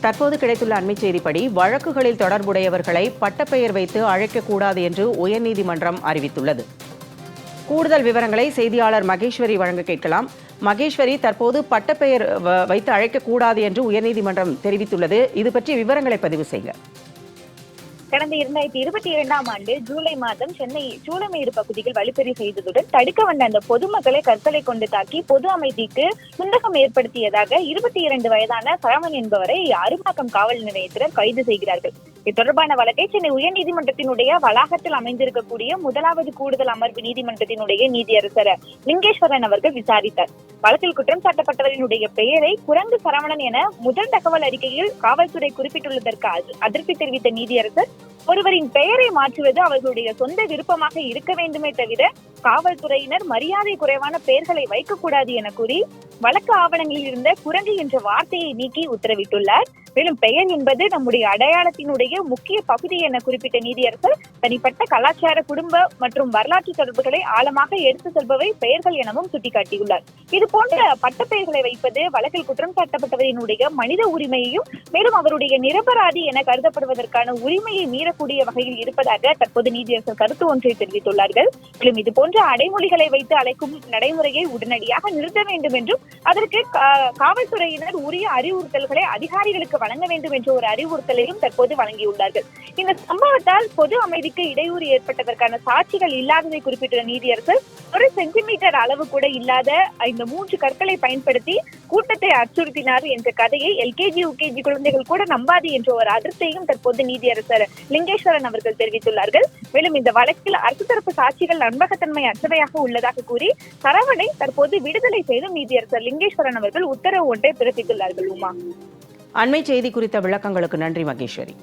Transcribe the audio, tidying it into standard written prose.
தற்போது கிடைத்துள்ள அண்மைச் செய்திப்படி வழக்குகளில் தொடர்புடையவர்களை பட்டப்பெயர் வைத்து அழைக்கக்கூடாது என்று உயர்நீதிமன்றம் அறிவித்துள்ளது. கூடுதல் விவரங்களை செய்தியாளர் மகேஸ்வரி வழங்க கேட்கலாம். மகேஸ்வரி, தற்போது பட்டப்பெயர் வைத்து அழைக்கக்கூடாது என்று உயர்நீதிமன்றம் தெரிவித்துள்ளது. இது பற்றிய விவரங்களை பதிவு செய்க. கடந்த 2022ஆம் ஆண்டு ஜூலை மாதம் சென்னை சூளமேடு பகுதியில் வழிப்பறி செய்ததுடன் தடுக்க வந்த அந்த பொதுமக்களை கற்களை கொண்டு தாக்கி பொது அமைதிக்கு குந்தகம் ஏற்படுத்தியதாக 22 வயதான சரவணன் என்பவரை அரும்பாக்கம் காவல் நிலையத்தினர் கைது செய்கிறார்கள். இது தொடர்பான வழக்கை சென்னை உயர்நீதிமன்றத்தினுடைய வளாகத்தில் அமைந்திருக்கக்கூடிய முதலாவது கூடுதல் அமர்வு நீதிமன்றத்தினுடைய நீதியரசர் லிங்கேஸ்வரன் அவர்கள் விசாரித்தார். வழக்கில் குற்றம் சாட்டப்பட்டவரினுடைய பெயரை குரங்கு சரவணன் என முதல் தகவல் அறிக்கையில் காவல்துறை குறிப்பிட்டுள்ளதற்கு அதிருப்தி தெரிவித்த நீதியரசர், ஒருவரின் பெயரை மாற்றுவது அவர்களுடைய சொந்த விருப்பமாக இருக்க வேண்டுமே தவிர காவல்துறையினர் மரியாதை குறைவான பெயர்களை வைக்கக்கூடாது என கூறி வழக்கு ஆவணங்களில் இருந்த குரங்கு என்ற வார்த்தையை நீக்கி உத்தரவிட்டுள்ளார். மேலும் பெயர் என்பது நம்முடைய அடையாளத்தினுடைய முக்கிய பகுதி என குறிப்பிட்ட நீதியரசர், தனிப்பட்ட கலாச்சார, குடும்ப மற்றும் வரலாற்று தொடர்புகளை ஆழமாக எடுத்து செல்பவை பெயர்கள் எனவும் சுட்டிக்காட்டியுள்ளார். இது போன்ற பட்டப்பெயர்களை வைப்பது வழக்கில் குற்றம் சாட்டப்பட்டவரினுடைய மனித உரிமையையும் மேலும் அவருடைய நிரபராதி என கருதப்படுவதற்கான உரிமையை மீறக்கூடிய வகையில் இருப்பதாக தற்போது நீதியரசர் கருத்து ஒன்றை தெரிவித்துள்ளார்கள். மேலும் இது போன்ற அடைமொழிகளை வைத்து அழைக்கும் நடைமுறையை உடனடியாக நிறுத்த வேண்டும் என்றும் அதற்கு காவல்துறையினர் உரிய அறிவுறுத்தல்களை அதிகாரிகளுக்கு வழங்க வேண்டும் என்ற ஒரு அறிவுறுத்தலையும் தற்போது வழங்கியுள்ளார்கள். இந்த சம்பவத்தால் பொது அமைதிக்கு இடையூறு ஏற்பட்டதற்கான சாட்சிகள் இல்லாததை குறிப்பிட்ட நீதியரசர், 1 சென்டிமீட்டர் அளவு கூட இல்லாத இந்த 3 கற்களை பயன்படுத்தி கூட்டத்தை அச்சுறுத்தினார் என்ற கதையை எல்கேஜி யுகேஜி குழந்தைகள் கூட நம்பாது என்ற ஒரு அதிர்ச்சியையும் தற்போது நீதியரசர் லிங்கேஸ்வரன் அவர்கள் தெரிவித்துள்ளார்கள். மேலும் இந்த வழக்கில் அரசு தரப்பு சாட்சிகள் நம்பகத்தன்மை அற்றவையாக உள்ளதாக கூறி சரவணை தற்போது விடுதலை செய்து நீதியரசர் லிங்கேஸ்வரன் அவர்கள் உத்தரவு ஒன்றை பிறப்பித்துள்ளார்கள். உமா, அண்மை செய்தி குறித்த விளக்கங்களுக்கு நன்றி மகேஸ்வரி.